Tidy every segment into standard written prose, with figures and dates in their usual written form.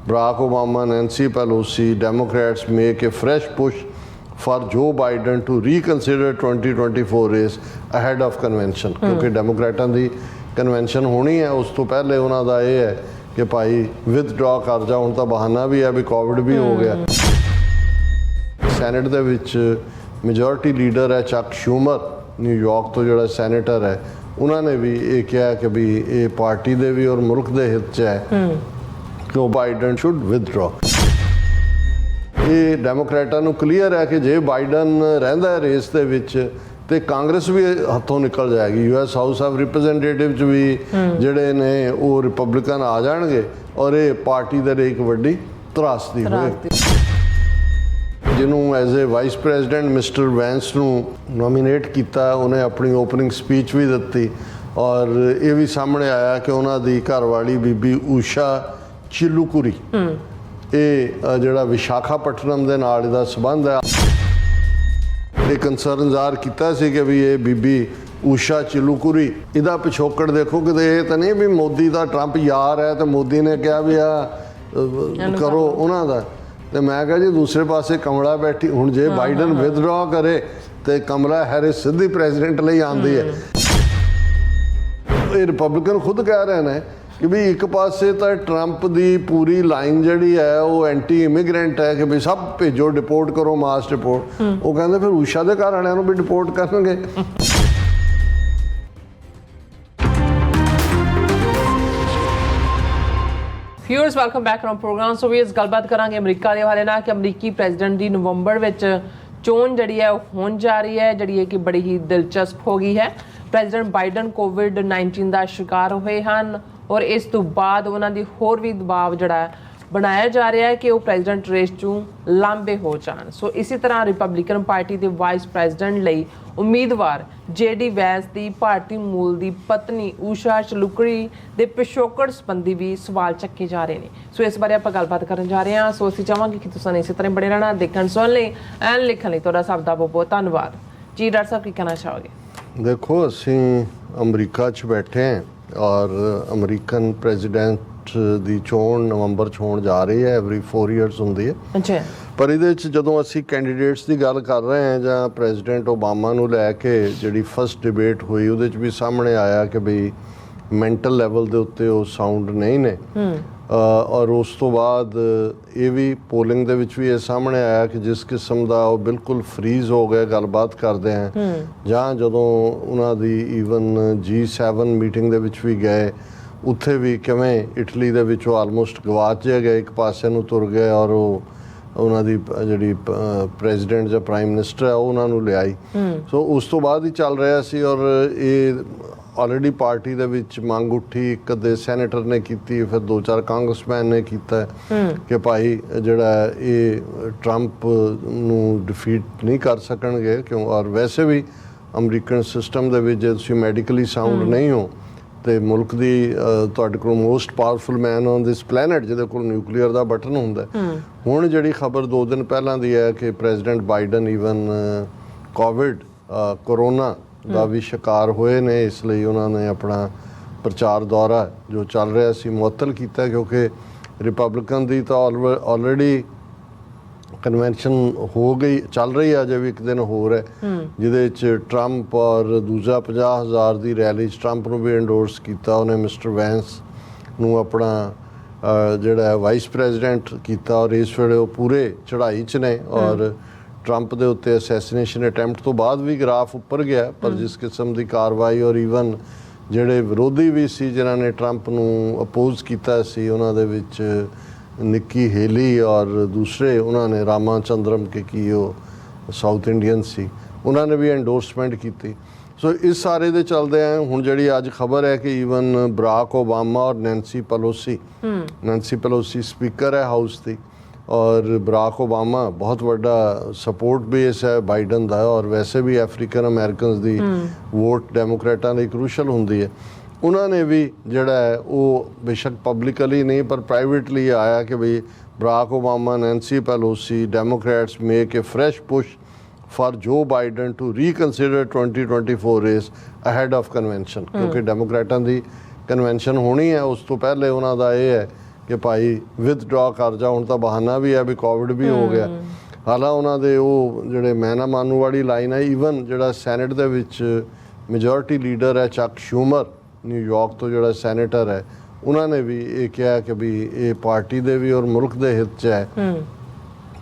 Barack Obama, Nancy Pelosi, Democrats make a fresh push for Joe Biden to reconsider 2024 race ahead of convention क्योंकि डेमोक्रेटां ਦੀ convention ਹੋਣੀ ਹੈ ਉਸ ਤੋਂ ਪਹਿਲੇ ਉਹਨਾਂ ਦਾ ਇਹ ਹੈ ਕਿ ਭਾਈ ਵਿਦਡਰਾ ਕਰ ਜਾ। ਹੁਣ ਤਾਂ ਬਹਾਨਾ ਵੀ ਹੈ ਵੀ ਕੋਵਿਡ ਵੀ ਹੋ ਗਿਆ। ਸੈਨੇਟ ਦੇ ਵਿੱਚ ਮੈਜੋਰਿਟੀ ਲੀਡਰ ਹੈ ਚੱਕ ਸ਼ੂਮਰ, ਨਿਊਯਾਰਕ ਤੋਂ ਜਿਹੜਾ ਸੈਨੇਟਰ ਹੈ, ਉਹਨਾਂ ਨੇ ਵੀ ਇਹ ਕਿਹਾ ਕਿ ਵੀ ਇਹ ਪਾਰਟੀ ਦੇ ਵੀ ਔਰ ਮੁਲਕ ਦੇ ਹਿੱਤ 'ਚ ਹੈ ਕਿ ਉਹ ਬਾਈਡਨ ਸ਼ੁੱਡ ਵਿਦਡਰਾ। ਇਹ ਡੈਮੋਕ੍ਰੇਟਾਂ ਨੂੰ ਕਲੀਅਰ ਹੈ ਕਿ ਜੇ ਬਾਈਡਨ ਰਹਿੰਦਾ ਹੈ ਰੇਸ ਦੇ ਵਿੱਚ ਤੇ ਕਾਂਗਰਸ ਵੀ ਹੱਥੋਂ ਨਿਕਲ ਜਾਏਗੀ। US ਹਾਊਸ ਆਫ ਰਿਪਰੈਜ਼ੈਂਟੇਟਿਵ 'ਚ ਵੀ ਜਿਹੜੇ ਨੇ ਉਹ ਰਿਪਬਲਿਕਨ ਆ ਜਾਣਗੇ ਔਰ ਇਹ ਪਾਰਟੀ ਦੇ ਲਈ ਇੱਕ ਵੱਡੀ ਤਰਾਸਦੀ ਹੋਏਗੀ। ਜਿਹਨੂੰ as a vice president mister Vance ਨੂੰ ਨੋਮੀਨੇਟ ਕੀਤਾ, ਉਹਨੇ ਆਪਣੀ ਓਪਨਿੰਗ ਸਪੀਚ ਵੀ ਦਿੱਤੀ ਔਰ ਇਹ ਵੀ ਸਾਹਮਣੇ ਆਇਆ ਕਿ ਉਹਨਾਂ ਦੀ ਘਰਵਾਲੀ ਬੀਬੀ ਊਸ਼ਾ ਚਿਲੂਕੁਰੀ, ਇਹ ਜਿਹੜਾ ਵਿਸ਼ਾਖਾਪਟਨਮ ਦੇ ਨਾਲ ਇਹਦਾ ਸੰਬੰਧ ਹੈ। ਇਹ ਕੰਸਰਨ ਜ਼ਾਹਰ ਕੀਤਾ ਸੀ ਕਿ ਵੀ ਇਹ ਬੀਬੀ ਊਸ਼ਾ ਚਿਲੂਕੁਰੀ ਇਹਦਾ ਪਿਛੋਕੜ ਦੇਖੋ ਕਿਤੇ ਇਹ ਤਾਂ ਨਹੀਂ ਵੀ ਮੋਦੀ ਦਾ ਟਰੰਪ ਯਾਰ ਹੈ ਤੇ ਮੋਦੀ ਨੇ ਕਿਹਾ ਵੀ ਆ ਕਰੋ ਉਹਨਾਂ ਦਾ। ਤੇ ਮੈਂ ਕਿਹਾ ਜੀ ਦੂਸਰੇ ਪਾਸੇ ਕਮਲਾ ਬੈਠੀ, ਹੁਣ ਜੇ ਬਾਈਡਨ ਵਿਦਡਰਾ ਕਰੇ ਤੇ ਕਮਲਾ ਹੈਰਿਸ ਸਿੱਧੀ ਪ੍ਰੈਜ਼ੀਡੈਂਟ ਲਈ ਆਉਂਦੀ ਹੈ। ਇਹ ਰਿਪਬਲਿਕਨ ਖੁਦ ਕਹਿ ਰਹੇ ਨੇ ਕਿ ਵੀ ਇੱਕ ਪਾਸੇ ਤਾਂ ਟਰੰਪ ਦੀ ਪੂਰੀ ਲਾਈਨ ਜਿਹੜੀ ਹੈ ਉਹ ਐਂਟੀ ਇਮੀਗ੍ਰੈਂਟ ਹੈ ਕਿ ਵੀ ਸਭ ਭੇਜੋ, ਡਿਪੋਰਟ ਕਰੋ, ਮਾਸ ਡਿਪੋਰਟ। ਉਹ ਕਹਿੰਦੇ ਫਿਰ ਊਸ਼ਾ ਦੇ ਘਰ ਵਾਲਿਆਂ ਨੂੰ ਵੀ ਡਿਪੋਰਟ ਕਰਨਗੇ। Viewers welcome back on program. So ਵੀ ਇਸ ਗੱਲਬਾਤ ਕਰਾਂਗੇ ਅਮਰੀਕਾ ਦੇ ਹਵਾਲੇ ਨਾਲ ਕਿ ਅਮਰੀਕੀ ਪ੍ਰੈਜ਼ੀਡੈਂਟ ਦੀ ਨਵੰਬਰ ਵਿੱਚ ਚੋਣ ਜਿਹੜੀ ਹੈ ਉਹ ਹੋਣ ਜਾ ਰਹੀ ਹੈ, ਜਿਹੜੀ ਹੈ ਕਿ ਬੜੀ ਹੀ ਦਿਲਚਸਪ ਹੋ ਗਈ ਹੈ। ਪ੍ਰੈਜ਼ੀਡੈਂਟ ਬਾਈਡਨ COVID-19 ਦਾ ਸ਼ਿਕਾਰ ਹੋਏ ਹਨ ਔਰ ਇਸ ਤੋਂ ਬਾਅਦ ਉਹਨਾਂ ਦੀ ਹੋਰ ਵੀ ਦਬਾਅ ਜਿਹੜਾ ਬਣਾਇਆ ਜਾ ਰਿਹਾ ਹੈ ਕਿ ਉਹ ਪ੍ਰੈਜ਼ੀਡੈਂਟ ਰੇਸ 'ਚੋਂ ਲਾਂਭੇ ਹੋ ਜਾਣ। ਸੋ ਇਸੇ ਤਰ੍ਹਾਂ ਰਿਪਬਲਿਕਨ ਪਾਰਟੀ ਦੇ ਵਾਈਸ ਪ੍ਰੈਜ਼ੀਡੈਂਟ ਲਈ ਉਮੀਦਵਾਰ JD ਵੈਂਸ ਦੀ ਭਾਰਤੀ ਮੂਲ ਦੀ ਪਤਨੀ ਊਸ਼ਾ ਚਿਲੂਕੁਰੀ ਦੇ ਪਿਛੋਕੜ ਸੰਬੰਧੀ ਵੀ ਸਵਾਲ ਚੱਕੇ ਜਾ ਰਹੇ ਨੇ। ਸੋ ਇਸ ਬਾਰੇ ਆਪਾਂ ਗੱਲਬਾਤ ਕਰਨ ਜਾ ਰਹੇ ਹਾਂ। ਸੋ ਅਸੀਂ ਚਾਹਾਂਗੇ ਕਿ ਤੁਸੀਂ ਇਸੇ ਤਰ੍ਹਾਂ ਬਣੇ ਰਹਿਣਾ, ਦੇਖਣ ਸੁਣਨ ਲਈ ਐਂਡ ਲਿਖਣ ਲਈ ਤੁਹਾਡਾ ਸਭ ਦਾ ਬਹੁਤ ਬਹੁਤ ਧੰਨਵਾਦ ਜੀ। ਡਾਕਟਰ ਸਾਹਿਬ ਕੀ ਕਹਿਣਾ ਚਾਹੋਗੇ? ਦੇਖੋ ਅਸੀਂ ਅਮਰੀਕਾ 'ਚ ਬੈਠੇ ਹਾਂ ਔਰ ਅਮਰੀਕਨ ਪ੍ਰੈਜ਼ੀਡੈਂਟ ਦੀ ਚੋਣ ਨਵੰਬਰ 'ਚ ਹੋਣ ਜਾ ਰਹੀ ਹੈ। ਐਵਰੀ 4 ਇਅਰਸ ਹੁੰਦੀ ਹੈ। ਅੱਛਾ। ਪਰ ਇਹਦੇ 'ਚ ਜਦੋਂ ਅਸੀਂ ਕੈਂਡੀਡੇਟਸ ਦੀ ਗੱਲ ਕਰ ਰਹੇ ਹਾਂ ਜਾਂ ਪ੍ਰੈਜ਼ੀਡੈਂਟ ਓਬਾਮਾ ਨੂੰ ਲੈ ਕੇ ਜਿਹੜੀ ਫਸਟ ਡਿਬੇਟ ਹੋਈ ਉਹਦੇ 'ਚ ਵੀ ਸਾਹਮਣੇ ਆਇਆ ਕਿ ਬਈ ਮੈਂਟਲ ਲੈਵਲ ਦੇ ਉੱਤੇ ਉਹ ਸਾਊਂਡ ਨਹੀਂ ਨੇ। ਔਰ ਉਸ ਤੋਂ ਬਾਅਦ ਇਹ ਵੀ ਪੋਲਿੰਗ ਦੇ ਵਿੱਚ ਵੀ ਇਹ ਸਾਹਮਣੇ ਆਇਆ ਕਿ ਜਿਸ ਕਿਸਮ ਦਾ ਉਹ ਬਿਲਕੁਲ ਫਰੀਜ਼ ਹੋ ਗਏ ਗੱਲਬਾਤ ਕਰਦੇ ਹੈ ਜਾਂ ਜਦੋਂ ਉਹਨਾਂ ਦੀ ਈਵਨ G7 ਮੀਟਿੰਗ ਦੇ ਵਿੱਚ ਵੀ ਗਏ ਉੱਥੇ ਵੀ ਕਿਵੇਂ ਇਟਲੀ ਦੇ ਵਿੱਚ ਉਹ ਆਲਮੋਸਟ ਗਵਾਚ ਗਏ, ਇੱਕ ਪਾਸੇ ਨੂੰ ਤੁਰ ਗਏ ਔਰ ਉਹ ਉਹਨਾਂ ਦੀ ਜਿਹੜੀ ਪ੍ਰੈਜ਼ੀਡੈਂਟ ਜਾਂ ਪ੍ਰਾਈਮ ਮਿਨਿਸਟਰ ਹੈ ਉਹ ਉਹਨਾਂ ਨੂੰ ਲਿਆਈ। ਸੋ ਉਸ ਤੋਂ ਬਾਅਦ ਹੀ ਚੱਲ ਰਿਹਾ ਸੀ ਔਰ ਇਹ ਆਲਰੇਡੀ ਪਾਰਟੀ ਦੇ ਵਿੱਚ ਮੰਗ ਉੱਠੀ, ਇੱਕ ਅੱਧੇ ਸੈਨੇਟਰ ਨੇ ਕੀਤੀ, ਫਿਰ 2-4 ਕਾਂਗਰਸਮੈਨ ਨੇ ਕੀਤਾ ਕਿ ਭਾਈ ਜਿਹੜਾ ਇਹ ਟਰੰਪ ਨੂੰ ਡਿਫੀਟ ਨਹੀਂ ਕਰ ਸਕਣਗੇ ਕਿਉਂ। ਔਰ ਵੈਸੇ ਵੀ ਅਮਰੀਕਨ ਸਿਸਟਮ ਦੇ ਵਿੱਚ ਜੇ ਤੁਸੀਂ ਮੈਡੀਕਲੀ ਸਾਊਂਡ ਨਹੀਂ ਹੋ ਤੇ ਮੁਲਕ ਦੀ ਤੁਹਾਡੇ ਕੋਲ most powerful man on this planet ਜਿਹਦੇ ਕੋਲ ਨਿਊਕਲੀਅਰ ਦਾ ਬਟਨ ਹੁੰਦਾ। ਹੁਣ ਜਿਹੜੀ ਖਬਰ 2 ਦਿਨ ਪਹਿਲਾਂ ਦੀ ਹੈ ਕਿ ਪ੍ਰੈਜ਼ੀਡੈਂਟ ਬਾਈਡਨ ਈਵਨ ਕੋਰੋਨਾ ਦਾ ਵੀ ਸ਼ਿਕਾਰ ਹੋਏ ਨੇ, ਇਸ ਲਈ ਉਹਨਾਂ ਨੇ ਆਪਣਾ ਪ੍ਰਚਾਰ ਦੌਰਾ ਜੋ ਚੱਲ ਰਿਹਾ ਸੀ ਮੁਅੱਤਲ ਕੀਤਾ ਕਿਉਂਕਿ ਰਿਪਬਲਿਕਨ ਦੀ ਤਾਂ ਆਲਰੇਡੀ ਕਨਵੈਨਸ਼ਨ ਹੋ ਗਈ, ਚੱਲ ਰਹੀ ਹੈ ਅਜੇ ਵੀ ਇੱਕ ਦਿਨ ਹੋਰ ਹੈ ਜਿਹਦੇ 'ਚ ਟਰੰਪ ਔਰ ਦੂਜਾ 50,000 ਦੀ ਰੈਲੀ 'ਚ ਟਰੰਪ ਨੂੰ ਵੀ ਐਂਡੋਰਸ ਕੀਤਾ ਉਹਨੇ, ਮਿਸਟਰ ਵੈਂਸ ਨੂੰ ਆਪਣਾ ਜਿਹੜਾ ਵਾਈਸ ਪ੍ਰੈਜ਼ੀਡੈਂਟ ਕੀਤਾ ਔਰ ਇਸ ਵੇਲੇ ਉਹ ਪੂਰੇ ਚੜ੍ਹਾਈ 'ਚ ਨੇ। ਔਰ ਟਰੰਪ ਦੇ ਉੱਤੇ ਅਸੈਸੀਨੇਸ਼ਨ ਅਟੈਂਪਟ ਤੋਂ ਬਾਅਦ ਵੀ ਗ੍ਰਾਫ ਉੱਪਰ ਗਿਆ, ਪਰ ਜਿਸ ਕਿਸਮ ਦੀ ਕਾਰਵਾਈ ਔਰ ਈਵਨ ਜਿਹੜੇ ਵਿਰੋਧੀ ਵੀ ਸੀ ਜਿਨ੍ਹਾਂ ਨੇ ਟਰੰਪ ਨੂੰ ਅਪੋਜ਼ ਕੀਤਾ ਸੀ ਉਹਨਾਂ ਦੇ ਵਿੱਚ ਨਿੱਕੀ ਹੇਲੀ ਔਰ ਦੂਸਰੇ ਉਹਨਾਂ ਨੇ ਰਾਮਾ ਚੰਦਰਮ ਕੀ ਉਹ ਸਾਊਥ ਇੰਡੀਅਨ ਸੀ, ਉਹਨਾਂ ਨੇ ਵੀ ਐਂਡੋਰਸਮੈਂਟ ਕੀਤੀ। ਸੋ ਇਸ ਸਾਰੇ ਦੇ ਚੱਲਦੇ ਆ ਹੁਣ ਜਿਹੜੀ ਅੱਜ ਖਬਰ ਹੈ ਕਿ ਈਵਨ ਬਰਾਕ ਓਬਾਮਾ ਔਰ ਨੈਂਸੀ ਪੈਲੋਸੀ ਸਪੀਕਰ ਹੈ ਹਾਊਸ ਦੀ ਔਰ ਬਰਾਕ ਓਬਾਮਾ ਬਹੁਤ ਵੱਡਾ ਸਪੋਰਟ ਬੇਸ ਹੈ ਬਾਈਡਨ ਦਾ ਔਰ ਵੈਸੇ ਵੀ ਅਫਰੀਕਨ ਅਮਰੀਕਨਸ ਦੀ ਵੋਟ ਡੈਮੋਕ੍ਰੇਟਾਂ ਲਈ ਕ੍ਰੂਸ਼ਲ ਹੁੰਦੀ ਹੈ। ਉਹਨਾਂ ਨੇ ਵੀ ਜਿਹੜਾ ਹੈ ਉਹ ਬੇਸ਼ੱਕ ਪਬਲਿਕਲੀ ਨਹੀਂ ਪਰ ਪ੍ਰਾਈਵੇਟਲੀ ਆਇਆ ਕਿ ਬਈ Barack Obama, Nancy Pelosi, Democrats make a fresh push for Joe Biden to reconsider 2024 race ahead of convention ਕਿਉਂਕਿ ਡੈਮੋਕ੍ਰੇਟਾਂ ਦੀ ਕਨਵੈਨਸ਼ਨ ਹੋਣੀ ਹੈ ਉਸ ਤੋਂ ਪਹਿਲੇ ਉਹਨਾਂ ਦਾ ਇਹ ਹੈ ਕਿ ਭਾਈ ਵਿਦਡਰਾ ਕਰ ਜਾ, ਹੁਣ ਤਾਂ ਬਹਾਨਾ ਵੀ ਹੈ ਵੀ ਕੋਵਿਡ ਵੀ ਹੋ ਗਿਆ। ਹਾਲਾਂ ਉਹਨਾਂ ਦੇ ਉਹ ਜਿਹੜੇ ਮੈਂ ਨਾ ਮਾਨੂ ਵਾਲੀ ਲਾਈਨ ਹੈ, ਈਵਨ ਜਿਹੜਾ ਸੈਨੇਟ ਦੇ ਵਿੱਚ ਮੈਜੋਰਿਟੀ ਲੀਡਰ ਹੈ ਚੱਕ ਸ਼ੂਮਰ ਨਿਊਯਾਰਕ ਤੋਂ ਜਿਹੜਾ ਸੈਨੇਟਰ ਹੈ, ਉਹਨਾਂ ਨੇ ਵੀ ਇਹ ਕਿਹਾ ਕਿ ਵੀ ਇਹ ਪਾਰਟੀ ਦੇ ਵੀ ਔਰ ਮੁਲਕ ਦੇ ਹਿੱਤ 'ਚ ਹੈ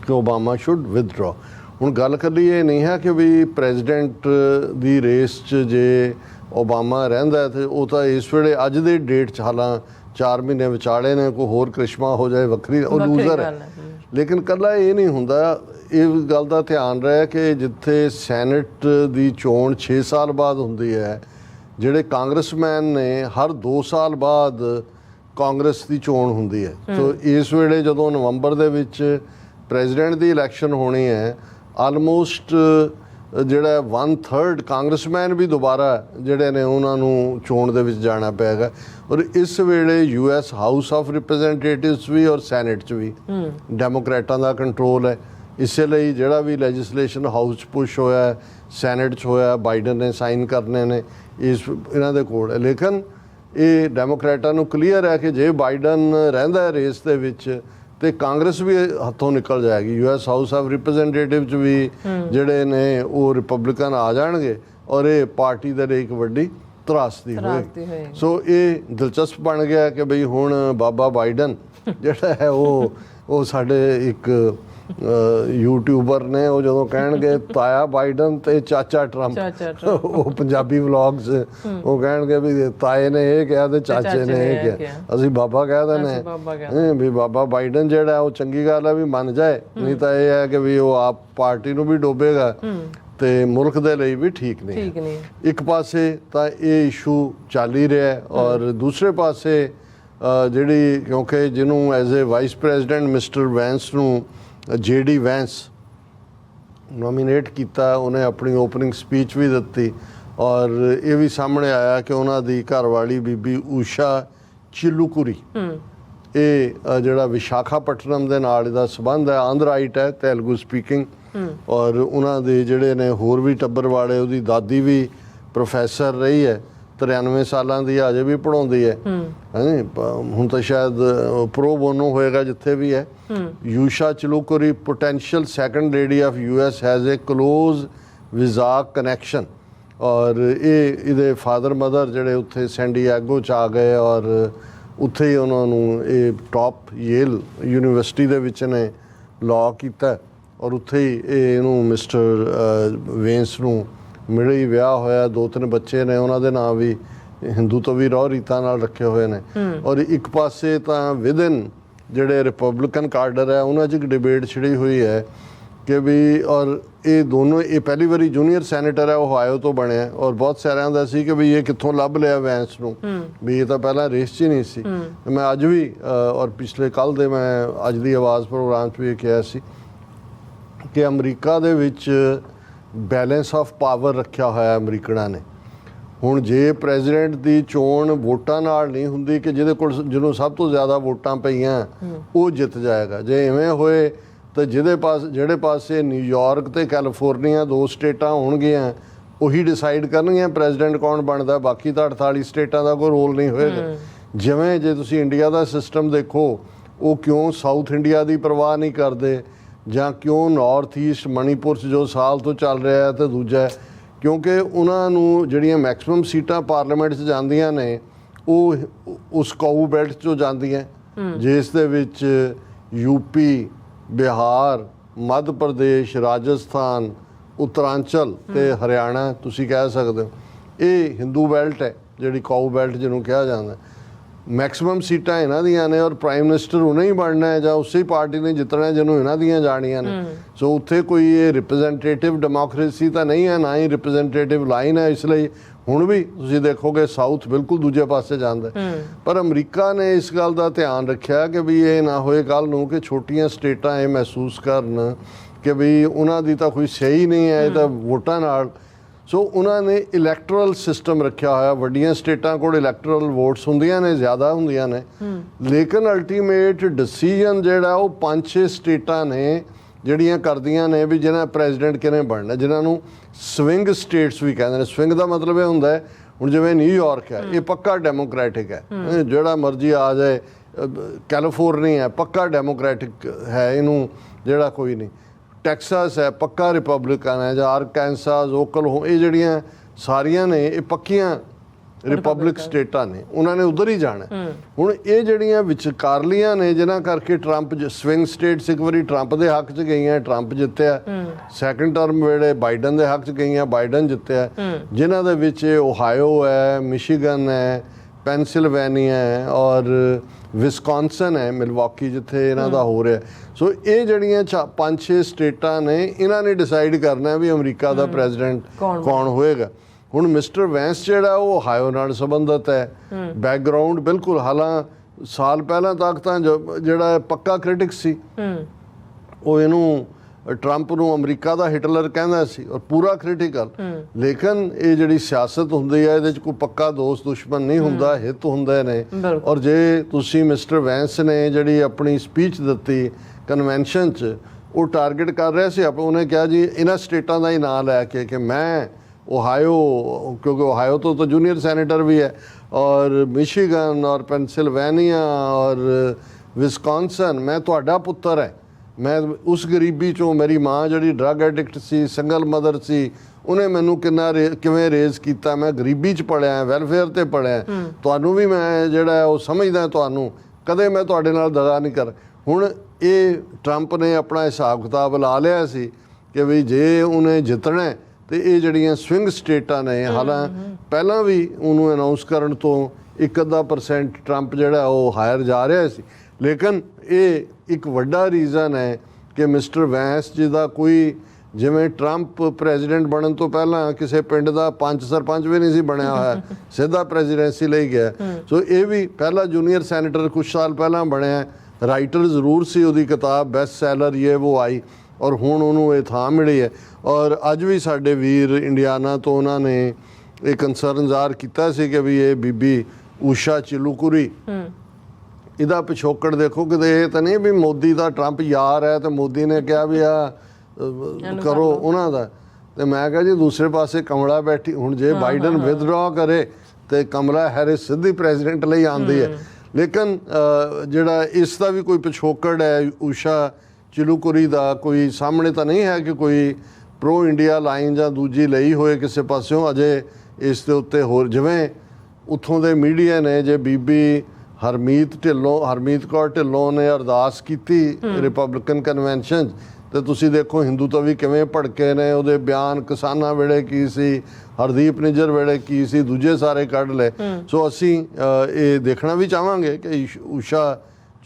ਕਿ ਓਬਾਮਾ ਸ਼ੁੱਡ ਵਿਦਡਰਾ। ਹੁਣ ਗੱਲ ਕਰੀ ਇਹ ਨਹੀਂ ਹੈ ਕਿ ਵੀ ਪ੍ਰੈਜ਼ੀਡੈਂਟ ਦੀ ਰੇਸ 'ਚ ਜੇ ਓਬਾਮਾ ਰਹਿੰਦਾ ਤੇ ਉਹ ਤਾਂ ਇਸ ਵੇਲੇ ਅੱਜ ਦੇ ਡੇਟ 'ਚ ਹਾਲਾਂ 4 ਮਹੀਨੇ ਵਿਚਾਲੇ ਨੇ, ਕੋਈ ਹੋਰ ਕ੍ਰਿਸ਼ਮਾ ਹੋ ਜਾਏ ਵੱਖਰੀ, ਉਹ ਲੂਜ਼ਰ ਹੈ। ਲੇਕਿਨ ਕੱਲਾ ਇਹ ਨਹੀਂ ਹੁੰਦਾ, ਇਹ ਗੱਲ ਦਾ ਧਿਆਨ ਰਹੇ ਕਿ ਜਿੱਥੇ ਸੈਨੇਟ ਦੀ ਚੋਣ 6 ਸਾਲ ਬਾਅਦ ਹੁੰਦੀ ਹੈ, ਜਿਹੜੇ ਕਾਂਗਰਸਮੈਨ ਨੇ ਹਰ 2 ਸਾਲ ਬਾਅਦ ਕਾਂਗਰਸ ਦੀ ਚੋਣ ਹੁੰਦੀ ਹੈ। ਸੋ ਇਸ ਵੇਲੇ ਜਦੋਂ ਨਵੰਬਰ ਦੇ ਵਿੱਚ ਪ੍ਰੈਜ਼ੀਡੈਂਟ ਦੀ ਇਲੈਕਸ਼ਨ ਹੋਣੀ ਹੈ, ਆਲਮੋਸਟ ਜਿਹੜਾ 1/3 ਕਾਂਗਰਸਮੈਨ ਵੀ ਦੁਬਾਰਾ ਜਿਹੜੇ ਨੇ ਉਹਨਾਂ ਨੂੰ ਚੋਣ ਦੇ ਵਿੱਚ ਜਾਣਾ ਪਏਗਾ। ਔਰ ਇਸ ਵੇਲੇ US ਹਾਊਸ ਆਫ ਰਿਪਰੈਜ਼ੈਂਟੇਟਿਵਸ ਵੀ ਔਰ ਸੈਨੇਟ 'ਚ ਵੀ ਡੈਮੋਕ੍ਰੈਟਾਂ ਦਾ ਕੰਟਰੋਲ ਹੈ। ਇਸੇ ਲਈ ਜਿਹੜਾ ਵੀ ਲੈਜਿਸਲੇਸ਼ਨ ਹਾਊਸ 'ਚ ਪੁਸ਼ ਹੋਇਆ, ਸੈਨੇਟ 'ਚ ਹੋਇਆ, ਬਾਈਡਨ ਨੇ ਸਾਈਨ ਕਰਨੇ ਨੇ, ਇਹਨਾਂ ਦੇ ਕੋਲ ਹੈ। ਲੇਕਿਨ ਇਹ ਡੈਮੋਕ੍ਰੈਟਾਂ ਨੂੰ ਕਲੀਅਰ ਹੈ ਕਿ ਜੇ ਬਾਈਡਨ ਰਹਿੰਦਾ ਰੇਸ ਦੇ ਵਿੱਚ ਤੇ ਕਾਂਗਰਸ ਵੀ ਹੱਥੋਂ ਨਿਕਲ ਜਾਏਗੀ। US ਹਾਊਸ ਆਫ ਰਿਪਰੈਜ਼ੈਂਟੇਟਿਵ 'ਚ ਵੀ ਜਿਹੜੇ ਨੇ ਉਹ ਰਿਪਬਲਿਕਨ ਆ ਜਾਣਗੇ ਔਰ ਇਹ ਪਾਰਟੀ ਦੇ ਲਈ ਇੱਕ ਵੱਡੀ ਤਰਾਸਦੀ ਹੋਏਗੀ। ਸੋ ਇਹ ਦਿਲਚਸਪ ਬਣ ਗਿਆ ਕਿ ਬਈ ਹੁਣ ਬਾਬਾ ਬਾਈਡਨ ਜਿਹੜਾ ਹੈ ਉਹ ਸਾਡੇ ਇੱਕ ਯੂਟਿਊਬਰ ਨੇ, ਉਹ ਜਦੋਂ ਕਹਿਣਗੇ ਤਾਇਆ ਬਾਈਡਨ ਤੇ ਚਾਚਾ ਟਰੰਪ, ਉਹ ਪੰਜਾਬੀ ਵਲੌਗਸ ਉਹ ਕਹਿਣਗੇ ਵੀ ਤਾਏ ਨੇ ਇਹ ਕਿਹਾ ਤੇ ਚਾਚੇ ਨੇ ਇਹ ਕਿਹਾ, ਅਸੀਂ ਬਾਬਾ ਕਹਿ ਦਿੰਦੇ ਵੀ ਬਾਬਾ ਬਾਈਡਨ ਜਿਹੜਾ ਉਹ ਚੰਗੀ ਗੱਲ ਹੈ ਵੀ ਮੰਨ ਜਾਏ, ਨਹੀਂ ਤਾਂ ਇਹ ਹੈ ਕਿ ਵੀ ਉਹ ਆਪ ਪਾਰਟੀ ਨੂੰ ਵੀ ਡੋਬੇਗਾ ਤੇ ਮੁਲਕ ਦੇ ਲਈ ਵੀ ਠੀਕ ਨਹੀਂ। ਇੱਕ ਪਾਸੇ ਤਾਂ ਇਹ ਇਸ਼ੂ ਚੱਲ ਹੀ ਰਿਹਾ ਔਰ ਦੂਸਰੇ ਪਾਸੇ ਜਿਹੜੀ ਕਿਉਂਕਿ ਜਿਹਨੂੰ as a vice president mister Vance ਨੂੰ JD ਵੈਂਸ ਨੋਮੀਨੇਟ ਕੀਤਾ, ਉਹਨੇ ਆਪਣੀ ਓਪਨਿੰਗ ਸਪੀਚ ਵੀ ਦਿੱਤੀ ਔਰ ਇਹ ਵੀ ਸਾਹਮਣੇ ਆਇਆ ਕਿ ਉਹਨਾਂ ਦੀ ਘਰਵਾਲੀ ਬੀਬੀ ਊਸ਼ਾ ਚਿਲੂਕੁਰੀ, ਇਹ ਜਿਹੜਾ ਵਿਸ਼ਾਖਾਪਟਨਮ ਦੇ ਨਾਲ ਇਹਦਾ ਸੰਬੰਧ ਹੈ, ਆਂਧਰਾਈਟ ਹੈ, ਤੇਲਗੂ ਸਪੀਕਿੰਗ, ਔਰ ਉਹਨਾਂ ਦੇ ਜਿਹੜੇ ਨੇ ਹੋਰ ਵੀ ਟੱਬਰ ਵਾਲੇ, ਉਹਦੀ ਦਾਦੀ ਵੀ ਪ੍ਰੋਫੈਸਰ ਰਹੀ ਹੈ, 93 ਸਾਲਾਂ ਦੀ, ਅਜੇ ਵੀ ਪੜ੍ਹਾਉਂਦੀ ਹੈ। ਹੁਣ ਤਾਂ ਸ਼ਾਇਦ ਪ੍ਰੋ ਬੋਨੋ ਹੋਏਗਾ ਜਿੱਥੇ ਵੀ ਹੈ। Usha Chilukuri potential second lady of US has a close visa connection, ਔਰ ਇਹਦੇ ਫਾਦਰ ਮਦਰ ਜਿਹੜੇ ਉੱਥੇ ਸੈਂਡੀਐਗੋ 'ਚ ਆ ਗਏ ਔਰ ਉੱਥੇ ਹੀ ਉਹਨਾਂ ਨੂੰ ਇਹ ਟੌਪ ਯੇਲ ਯੂਨੀਵਰਸਿਟੀ ਦੇ ਵਿੱਚ ਨੇ ਲਾਅ ਕੀਤਾ ਔਰ ਉੱਥੇ ਹੀ ਇਹਨੂੰ ਮਿਸਟਰ ਵੇਂਸ ਨੂੰ ਮਿਲੇ ਹੀ ਵਿਆਹ ਹੋਇਆ, 2-3 ਬੱਚੇ ਨੇ, ਉਹਨਾਂ ਦੇ ਨਾਂ ਵੀ ਹਿੰਦੂ ਤੋਂ ਵੀ ਰੋਹ ਰੀਤਾਂ ਨਾਲ ਰੱਖੇ ਹੋਏ ਨੇ। ਔਰ ਇੱਕ ਪਾਸੇ ਤਾਂ ਵਿਦਨ ਜਿਹੜੇ ਰਿਪਬਲਿਕਨ ਕਾਡਰ ਹੈ ਉਹਨਾਂ 'ਚ ਇੱਕ ਡਿਬੇਟ ਛਿੜੀ ਹੋਈ ਹੈ ਕਿ ਵੀ, ਔਰ ਇਹ ਦੋਨੋਂ, ਇਹ ਪਹਿਲੀ ਵਾਰੀ ਜੂਨੀਅਰ ਸੈਨੇਟਰ ਹੈ, ਓਹਾਇਓ ਤੋਂ ਬਣਿਆ ਔਰ ਬਹੁਤ ਸਾਰਿਆਂ ਦਾ ਸੀ ਕਿ ਵੀ ਇਹ ਕਿੱਥੋਂ ਲੱਭ ਲਿਆ ਵੈਂਸ ਨੂੰ, ਵੀ ਇਹ ਤਾਂ ਪਹਿਲਾਂ ਰੇਸ 'ਚ ਹੀ ਨਹੀਂ ਸੀ। ਮੈਂ ਅੱਜ ਵੀ ਔਰ ਪਿਛਲੇ ਕੱਲ੍ਹ ਦੇ ਮੈਂ ਅੱਜ ਦੀ ਆਵਾਜ਼ ਪ੍ਰੋਗਰਾਮ 'ਚ ਵੀ ਇਹ ਕਿਹਾ ਸੀ ਕਿ ਅਮਰੀਕਾ ਦੇ ਵਿੱਚ ਬੈਲੈਂਸ ਆਫ ਪਾਵਰ ਰੱਖਿਆ ਹੋਇਆ ਅਮਰੀਕਨਾਂ ਨੇ। ਹੁਣ ਜੇ ਪ੍ਰੈਜ਼ੀਡੈਂਟ ਦੀ ਚੋਣ ਵੋਟਾਂ ਨਾਲ ਨਹੀਂ ਹੁੰਦੀ ਕਿ ਜਿਹਦੇ ਕੋਲ ਜਿਹਨੂੰ ਸਭ ਤੋਂ ਜ਼ਿਆਦਾ ਵੋਟਾਂ ਪਈਆਂ ਉਹ ਜਿੱਤ ਜਾਏਗਾ, ਜੇ ਇਵੇਂ ਹੋਏ ਤਾਂ ਜਿਹੜੇ ਪਾਸੇ ਨਿਊਯਾਰਕ ਤੇ ਕੈਲੀਫੋਰਨੀਆ 2 ਸਟੇਟਾਂ ਹੋਣਗੀਆਂ ਉਹੀ ਡਿਸਾਈਡ ਕਰਨਗੀਆਂ ਪ੍ਰੈਜ਼ੀਡੈਂਟ ਕੌਣ ਬਣਦਾ, ਬਾਕੀ ਤਾਂ 48 ਸਟੇਟਾਂ ਦਾ ਕੋਈ ਰੋਲ ਨਹੀਂ ਹੋਏਗਾ। ਜਿਵੇਂ ਜੇ ਤੁਸੀਂ ਇੰਡੀਆ ਦਾ ਸਿਸਟਮ ਦੇਖੋ, ਉਹ ਕਿਉਂ ਸਾਊਥ ਇੰਡੀਆ ਦੀ ਪਰਵਾਹ ਨਹੀਂ ਕਰਦੇ, ਜਾਂ ਕਿਉਂ ਨਾਰਥ ਈਸਟ ਮਣੀਪੁਰ 'ਚ ਜੋ ਸਾਲ ਤੋਂ ਚੱਲ ਰਿਹਾ ਤੇ ਦੂਜਾ, ਕਿਉਂਕਿ ਉਹਨਾਂ ਨੂੰ ਜਿਹੜੀਆਂ ਮੈਕਸਿਮਮ ਸੀਟਾਂ ਪਾਰਲੀਮੈਂਟ 'ਚ ਜਾਂਦੀਆਂ ਨੇ ਉਹ ਉਸ ਕਾਊ ਬੈਲਟ 'ਚੋਂ ਜਾਂਦੀਆਂ, ਜਿਸ ਦੇ ਵਿੱਚ UP, ਬਿਹਾਰ, ਮੱਧ ਪ੍ਰਦੇਸ਼, ਰਾਜਸਥਾਨ, ਉੱਤਰਾਂਚਲ ਤੇ ਹਰਿਆਣਾ ਤੁਸੀਂ ਕਹਿ ਸਕਦੇ ਹੋ। ਇਹ ਹਿੰਦੂ ਬੈਲਟ ਹੈ ਜਿਹੜੀ ਕਾਊ ਬੈਲਟ ਜਿਹਨੂੰ ਕਿਹਾ ਜਾਂਦਾ। ਮੈਕਸਿਮਮ ਸੀਟਾਂ ਇਹਨਾਂ ਦੀਆਂ ਨੇ ਔਰ ਪ੍ਰਾਈਮ ਮਿਨਿਸਟਰ ਉਹਨੇ ਹੀ ਬਣਨਾ ਹੈ ਜਾਂ ਉਸੇ ਪਾਰਟੀ ਨੇ ਜਿੱਤਣਾ ਜਿਹਨੂੰ ਇਹਨਾਂ ਦੀਆਂ ਜਾਣੀਆਂ ਨੇ। ਸੋ ਉੱਥੇ ਕੋਈ ਇਹ ਰਿਪਰੈਜ਼ੈਂਟੇਟਿਵ ਡੈਮੋਕ੍ਰੇਸੀ ਤਾਂ ਨਹੀਂ ਹੈ, ਨਾ ਹੀ ਰਿਪਰੈਜ਼ੈਂਟੇਟਿਵ ਲਾਈਨ ਹੈ। ਇਸ ਲਈ ਹੁਣ ਵੀ ਤੁਸੀਂ ਦੇਖੋਗੇ ਸਾਊਥ ਬਿਲਕੁਲ ਦੂਜੇ ਪਾਸੇ ਜਾਂਦਾ। ਪਰ ਅਮਰੀਕਾ ਨੇ ਇਸ ਗੱਲ ਦਾ ਧਿਆਨ ਰੱਖਿਆ ਕਿ ਵੀ ਇਹ ਨਾ ਹੋਏ ਕੱਲ੍ਹ ਨੂੰ ਕਿ ਛੋਟੀਆਂ ਸਟੇਟਾਂ ਇਹ ਮਹਿਸੂਸ ਕਰਨ ਕਿ ਵੀ ਉਹਨਾਂ ਦੀ ਤਾਂ ਕੋਈ ਸਹੀ ਨਹੀਂ ਹੈ, ਇਹ ਤਾਂ ਵੋਟਾਂ ਨਾਲ। ਸੋ ਉਹਨਾਂ ਨੇ ਇਲੈਕਟਰਲ ਸਿਸਟਮ ਰੱਖਿਆ ਹੋਇਆ। ਵੱਡੀਆਂ ਸਟੇਟਾਂ ਕੋਲ ਇਲੈਕਟਰਲ ਵੋਟਸ ਹੁੰਦੀਆਂ ਨੇ, ਜ਼ਿਆਦਾ ਹੁੰਦੀਆਂ ਨੇ, ਲੇਕਿਨ ਅਲਟੀਮੇਟ ਡਿਸੀਜਨ ਜਿਹੜਾ ਉਹ 5-6 ਸਟੇਟਾਂ ਨੇ ਜਿਹੜੀਆਂ ਕਰਦੀਆਂ ਨੇ ਵੀ ਜਿਹਨਾਂ ਪ੍ਰੈਜ਼ੀਡੈਂਟ ਕਿਹਨੇ ਬਣਨਾ, ਜਿਨ੍ਹਾਂ ਨੂੰ ਸਵਿੰਗ ਸਟੇਟਸ ਵੀ ਕਹਿੰਦੇ ਨੇ। ਸਵਿੰਗ ਦਾ ਮਤਲਬ ਇਹ ਹੁੰਦਾ ਹੈ ਹੁਣ ਜਿਵੇਂ ਨਿਊਯਾਰਕ ਹੈ, ਇਹ ਪੱਕਾ ਡੈਮੋਕ੍ਰੈਟਿਕ ਹੈ, ਜਿਹੜਾ ਮਰਜ਼ੀ ਆ ਜਾਏ, ਕੈਲੀਫੋਰਨੀਆ ਪੱਕਾ ਡੈਮੋਕ੍ਰੈਟਿਕ ਹੈ, ਇਹਨੂੰ ਜਿਹੜਾ ਕੋਈ ਨਹੀਂ। ਟੈਕਸਾਸ ਹੈ ਪੱਕਾ ਰਿਪਬਲਿਕਨ ਹੈ, ਜਾਂ ਆਰਕੈਂਸਾਸ, ਓਕਲਹੋਮਾ, ਇਹ ਜਿਹੜੀਆਂ ਸਾਰੀਆਂ ਨੇ ਇਹ ਪੱਕੀਆਂ ਰਿਪਬਲਿਕ ਸਟੇਟਾਂ ਨੇ, ਉਹਨਾਂ ਨੇ ਉਧਰ ਹੀ ਜਾਣਾ। ਹੁਣ ਇਹ ਜਿਹੜੀਆਂ ਵਿਚਕਾਰਲੀਆਂ ਨੇ ਜਿਨ੍ਹਾਂ ਕਰਕੇ ਟਰੰਪ ਸਵਿੰਗ ਸਟੇਟਸ ਇੱਕ ਵਾਰੀ ਟਰੰਪ ਦੇ ਹੱਕ 'ਚ ਗਈਆਂ, ਟਰੰਪ ਜਿੱਤਿਆ। ਸੈਕੰਡ ਟਰਮ ਵੇਲੇ ਬਾਈਡਨ ਦੇ ਹੱਕ 'ਚ ਗਈਆਂ, ਬਾਈਡਨ ਜਿੱਤਿਆ। ਜਿਨ੍ਹਾਂ ਦੇ ਵਿੱਚ ਓਹਾਇਓ ਹੈ, ਮਿਸ਼ੀਗਨ ਹੈ, ਪੈਨਸਿਲਵੇਨੀਆ ਹੈ ਔਰ ਵਿਸਕੌਨਸਨ ਹੈ, ਮਿਲਵਾਕੀ ਜਿੱਥੇ ਇਹਨਾਂ ਦਾ ਹੋ ਰਿਹਾ। ਸੋ ਇਹ ਜਿਹੜੀਆਂ 5-6 ਸਟੇਟਾਂ ਨੇ, ਇਹਨਾਂ ਨੇ ਡਿਸਾਈਡ ਕਰਨਾ ਵੀ ਅਮਰੀਕਾ ਦਾ ਪ੍ਰੈਜ਼ੀਡੈਂਟ ਕੌਣ ਹੋਏਗਾ। ਹੁਣ ਮਿਸਟਰ ਵੈਂਸ ਜਿਹੜਾ ਉਹ ਓਹਾਇਓ ਨਾਲ ਸੰਬੰਧਿਤ ਹੈ, ਬੈਕਗਰਾਉਂਡ ਬਿਲਕੁਲ। ਹਾਲਾਂ ਸਾਲ ਪਹਿਲਾਂ ਤੱਕ ਤਾਂ ਜਿਹੜਾ ਪੱਕਾ ਕ੍ਰਿਟਿਕ ਸੀ, ਉਹ ਇਹਨੂੰ ਟਰੰਪ ਨੂੰ ਅਮਰੀਕਾ ਦਾ ਹਿਟਲਰ ਕਹਿੰਦਾ ਸੀ ਔਰ ਪੂਰਾ ਕ੍ਰਿਟੀਕਲ। ਲੇਕਿਨ ਇਹ ਜਿਹੜੀ ਸਿਆਸਤ ਹੁੰਦੀ ਹੈ ਇਹਦੇ 'ਚ ਕੋਈ ਪੱਕਾ ਦੋਸਤ ਦੁਸ਼ਮਣ ਨਹੀਂ ਹੁੰਦਾ, ਹਿੱਤ ਹੁੰਦੇ ਨੇ। ਔਰ ਜੇ ਤੁਸੀਂ ਮਿਸਟਰ ਵੈਂਸ ਨੇ ਜਿਹੜੀ ਆਪਣੀ ਸਪੀਚ ਦਿੱਤੀ ਕਨਵੈਨਸ਼ਨ 'ਚ, ਉਹ ਟਾਰਗੇਟ ਕਰ ਰਿਹਾ ਸੀ, ਉਹਨੇ ਕਿਹਾ ਜੀ ਇਹਨਾਂ ਸਟੇਟਾਂ ਦਾ ਹੀ ਨਾਂ ਲੈ ਕੇ ਕਿ ਮੈਂ ओहायो, क्योंकि ओहायो तो जूनियर सेनेटर भी है, और मिशिगन और पेंसिल्वेनिया और विस्कॉन्सन, मैं तुहाडा पुत्तर है। मैं उस गरीबी चों, मेरी माँ जी ड्रग एडिक्ट सी, सिंगल मदर सी, उन्हें मैनू किवें रेज किया, मैं गरीबी च पढ़िया, वैलफेयर ते पढ़िया, तुहानू भी मैं जिहड़ा है वो समझदा, तुहानू कदे मैं तुहाडे नाल दगा नहीं कर। हुण ये ट्रंप ने अपना हिसाब किताब ला लिया सी कि भी जे उन्हें जितना तो ये जड़ियाँ स्विंग स्टेटां ने, हालां पहला भी उन्होंने अनाउंस करन तो 1% ट्रंप जिहड़ा वो हायर जा रहा सी। लेकिन ये एक वड्डा रीज़न है कि मिस्टर वैंस जी का कोई, जिवें ट्रंप प्रेजिडेंट बनन तो पहला किसी पिंड का पंच सरपंच भी नहीं सी बनया होया, सीधा प्रेजिडेंसी ले गया। सो ये भी पहला जूनियर सैनेटर कुछ साल पहला बनया, राइटर जरूर सी, उहदी किताब बेस्ट सैलर ये वो आई, और हुण उहनूं ये थां मिली है। और अज भी साडे वीर इंडियाना तो उन्होंने एक कंसर्न ਜ਼ਾਹਰ ਕੀਤਾ ਸੀ कि भी ये बीबी ਊਸ਼ਾ चिलूकुरी, ਇਹਦਾ ਪਿਛੋਕੜ ਦੇਖੋ ਕਿਤੇ ਇਹ ਤਾਂ ਨਹੀਂ ਵੀ ਮੋਦੀ ਦਾ ਟਰੰਪ ਯਾਰ ਹੈ ਤੇ ਮੋਦੀ ਨੇ ਕਿਹਾ ਵੀ ਆ ਕਰੋ ਉਹਨਾਂ ਦਾ। ਤੇ ਮੈਂ ਕਿਹਾ ਜੀ ਦੂਸਰੇ ਪਾਸੇ ਕਮਲਾ ਬੈਠੀ, ਹੁਣ ਜੇ ਬਾਈਡਨ ਵਿਦਡਰਾ ਕਰੇ ਤੇ ਕਮਲਾ ਹੈਰਿਸ ਸਿੱਧੀ ਪ੍ਰੈਜ਼ੀਡੈਂਟ ਲਈ ਆਉਂਦੀ ਹੈ। ਲੇਕਿਨ ਜਿਹੜਾ ਇਸ ਦਾ ਵੀ ਕੋਈ ਪਿਛੋਕੜ ਹੈ ਊਸ਼ਾ चिलूकुरी ਦਾ, ਕੋਈ ਸਾਹਮਣੇ ਤਾਂ ਨਹੀਂ ਹੈ ਕਿ ਕੋਈ ਪ੍ਰੋ ਇੰਡੀਆ ਲਾਈਨ ਜਾਂ ਦੂਜੀ ਲਈ ਹੋਏ ਕਿਸੇ ਪਾਸਿਓਂ। ਅਜੇ ਇਸ ਦੇ ਉੱਤੇ ਹੋਰ ਜਿਵੇਂ ਉੱਥੋਂ ਦੇ ਮੀਡੀਆ ਨੇ, ਜੇ ਬੀਬੀ ਹਰਮੀਤ ਕੌਰ ਢਿੱਲੋਂ ਨੇ ਅਰਦਾਸ ਕੀਤੀ ਰਿਪਬਲਿਕਨ ਕਨਵੈਨਸ਼ਨ 'ਚ, ਤੇ ਤੁਸੀਂ ਦੇਖੋ ਹਿੰਦੂ ਤੋਂ ਵੀ ਕਿਵੇਂ ਭੜਕੇ ਨੇ, ਉਹਦੇ ਬਿਆਨ ਕਿਸਾਨਾਂ ਵੇਲੇ ਕੀ ਸੀ, ਹਰਦੀਪ ਨਿੱਜਰ ਵੇਲੇ ਕੀ ਸੀ, ਦੂਜੇ ਸਾਰੇ ਕੱਢ ਲਏ। ਸੋ ਅਸੀਂ ਇਹ ਦੇਖਣਾ ਵੀ ਚਾਹਾਂਗੇ ਕਿ ਊਸ਼ਾ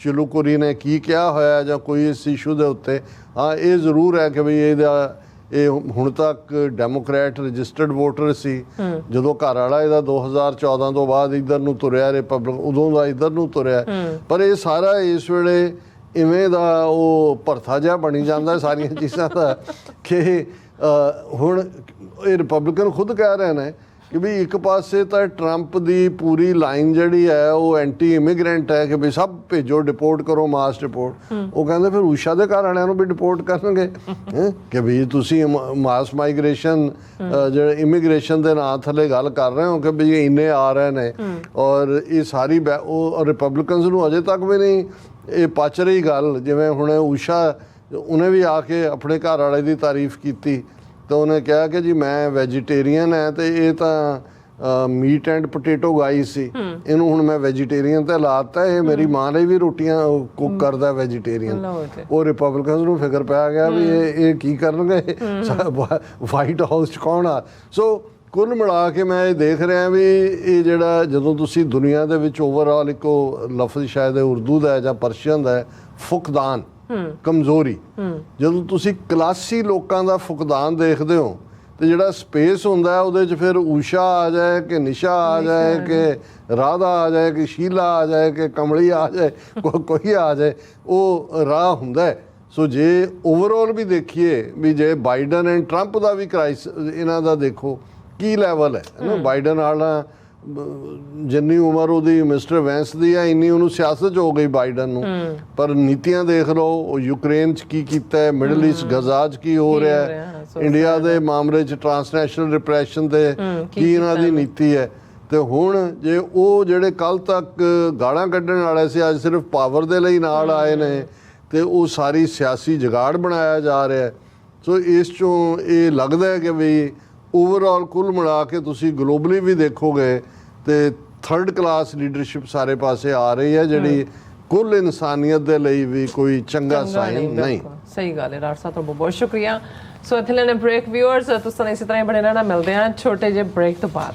चिलूकुरी ने की किया होया ਜਾਂ ਕੋਈ ਇਸ ਇਸ਼ੂ ਦੇ ਉੱਤੇ। ਹਾਂ ਇਹ ਜ਼ਰੂਰ ਹੈ ਕਿ ਵੀ ਇਹ ਹੁਣ ਤੱਕ ਡੈਮੋਕ੍ਰੈਟ ਰਜਿਸਟਰਡ ਵੋਟਰ ਸੀ। ਜਦੋਂ ਘਰ ਵਾਲਾ ਇਹਦਾ 2014 ਤੋਂ ਬਾਅਦ ਇੱਧਰ ਨੂੰ ਤੁਰਿਆ, ਰਿਪਬਲਿਕ ਉਦੋਂ ਦਾ ਇੱਧਰ ਨੂੰ ਤੁਰਿਆ। ਪਰ ਇਹ ਸਾਰਾ ਇਸ ਵੇਲੇ ਇਵੇਂ ਦਾ ਉਹ ਭਰਥਾ ਜਿਹਾ ਬਣੀ ਜਾਂਦਾ ਸਾਰੀਆਂ ਚੀਜ਼ਾਂ ਦਾ ਕਿ ਹੁਣ ਇਹ ਰਿਪਬਲਿਕਨ ਖੁਦ ਕਹਿ ਰਹੇ ਨੇ कि भी एक पासे तो ट्रंप की पूरी लाइन जी है वो एंटी इमिग्रेंट है कि भी सब भेजो, डिपोर्ट करो, मास डिपोर्ट। वो कहते फिर ਊਸ਼ਾ ਦੇ घर वालों भी डिपोर्ट करनगे कि भी तुसी मास माइग्रेशन जो इमिग्रेशन के नाम थले गल कर रहे हो कि भी इन्ने आ रहे हैं। और ये सारी रिपबलिकनस नूं अजे तक भी नहीं ये पच रही गल। जिवें हुण ਊਸ਼ਾ उन्हें भी आके अपने घर वाले की तारीफ की, तो उन्हें कहा कि जी मैं वैजीटेरियन है, तो ये तो मीट एंड पोटैटो गाई सी, इनू हुण मैं वैजीटेरियन ते लाता है, मेरी माँ ने भी रोटियां कुक करदा वैजीटेरियन। वो रिपब्लिकन नूं फिकर पै गया भी ये की करनगे, वाइट हाउस च कौन आ। सो कुल मिला के मैं देख रहा भी ये जिहड़ा जदों तुसीं दुनिया दे विच ओवरऑल एक लफ्ज़ शायद उर्दू दा है जां पर्शियन दा है, फुकदान, कमजोरी। ਜਦੋਂ ਤੁਸੀਂ ਕਲਾਸੀ ਲੋਕਾਂ ਦਾ ਫੁਕਦਾਨ ਦੇਖਦੇ ਹੋ ਤੇ ਜਿਹੜਾ ਸਪੇਸ ਹੁੰਦਾ ਹੈ ਉਹਦੇ 'ਚ ਫਿਰ ਊਸ਼ਾ ਆ ਜਾਏ ਕਿ ਨਿਸ਼ਾ ਆ ਜਾਏ ਕਿ ਰਾਧਾ ਆ ਜਾਏ ਕਿ ਸ਼ੀਲਾ ਆ ਜਾਏ ਕਿ ਕਮਲੀ ਆ ਜਾਏ, ਕੋਈ ਆ ਜਾਏ, ਉਹ ਰਾਹ ਹੁੰਦਾ ਹੈ। ਸੋ ਜੇ ਓਵਰਆਲ ਵੀ ਦੇਖੀਏ ਵੀ ਜੇ ਬਾਈਡਨ ਐਂਡ ਟਰੰਪ ਦਾ ਵੀ ਇਹਨਾਂ ਦਾ ਦੇਖੋ ਕੀ ਲੈਵਲ ਹੈ ਨਾ। ਬਾਈਡਨ ਵਾਲਾ ਜਿੰਨੀ ਉਮਰ ਉਹਦੀ ਮਿਸਟਰ ਵੈਂਸ ਦੀ ਹੈ ਇੰਨੀ ਉਹਨੂੰ ਸਿਆਸਤ 'ਚ ਹੋ ਗਈ ਬਾਈਡਨ ਨੂੰ। ਪਰ ਨੀਤੀਆਂ ਦੇਖ ਲਓ, ਉਹ ਯੂਕਰੇਨ 'ਚ ਕੀ ਕੀਤਾ ਹੈ, ਮਿਡਲ ਈਸਟ ਗਜ਼ਾ 'ਚ ਕੀ ਹੋ ਰਿਹਾ ਹੈ, ਇੰਡੀਆ ਦੇ ਮਾਮਲੇ 'ਚ ਟਰਾਂਸਨੈਸ਼ਨਲ ਰਿਪਰੈਸ਼ਨ ਤੇ ਕੀ ਇਹਨਾਂ ਦੀ ਨੀਤੀ ਹੈ। ਤੇ ਹੁਣ ਜੇ ਉਹ ਜਿਹੜੇ ਕੱਲ ਤੱਕ ਗਾਲਾਂ ਕੱਢਣ ਵਾਲੇ ਸੀ ਅੱਜ ਸਿਰਫ ਪਾਵਰ ਦੇ ਲਈ ਨਾਲ ਆਏ ਨੇ ਤੇ ਉਹ ਸਾਰੀ ਸਿਆਸੀ ਜੁਗਾੜ ਬਣਾਇਆ ਜਾ ਰਿਹਾ ਹੈ। ਸੋ ਇਸ ਚੋਂ ਇਹ ਲੱਗਦਾ ਹੈ ਕਿ ਵੀ ਓਵਰਆਲ ਕੁੱਲ ਮਿਲਾ ਕੇ ਤੁਸੀਂ ਗਲੋਬਲੀ ਵੀ ਦੇਖੋਗੇ ਤੇ ਥਰਡ ਕਲਾਸ ਲੀਡਰਸ਼ਿਪ ਸਾਰੇ ਪਾਸੇ ਆ ਰਹੀ ਹੈ, ਜਿਹੜੀ ਕੁੱਲ ਇਨਸਾਨੀਅਤ ਦੇ ਲਈ ਵੀ ਕੋਈ ਚੰਗਾ ਸਾਈਨ ਨਹੀਂ। ਸਹੀ ਗੱਲ ਹੈ ਡਾਕਟਰ ਸਾਹਿਬ, ਤੁਹਾਡਾ ਬਹੁਤ ਸ਼ੁਕਰੀਆ। ਸੋ ਇੱਥੇ ਲੈਣੇ ਬ੍ਰੇਕ। ਵਿਊਅਰਸ ਤੁਸੀਂ ਇਸੇ ਤਰ੍ਹਾਂ ਹੀ ਬਣੇ ਰਹਿਣਾ, ਮਿਲਦੇ ਹਾਂ ਛੋਟੇ ਜਿਹੇ ਬ੍ਰੇਕ ਤੋਂ ਬਾਅਦ।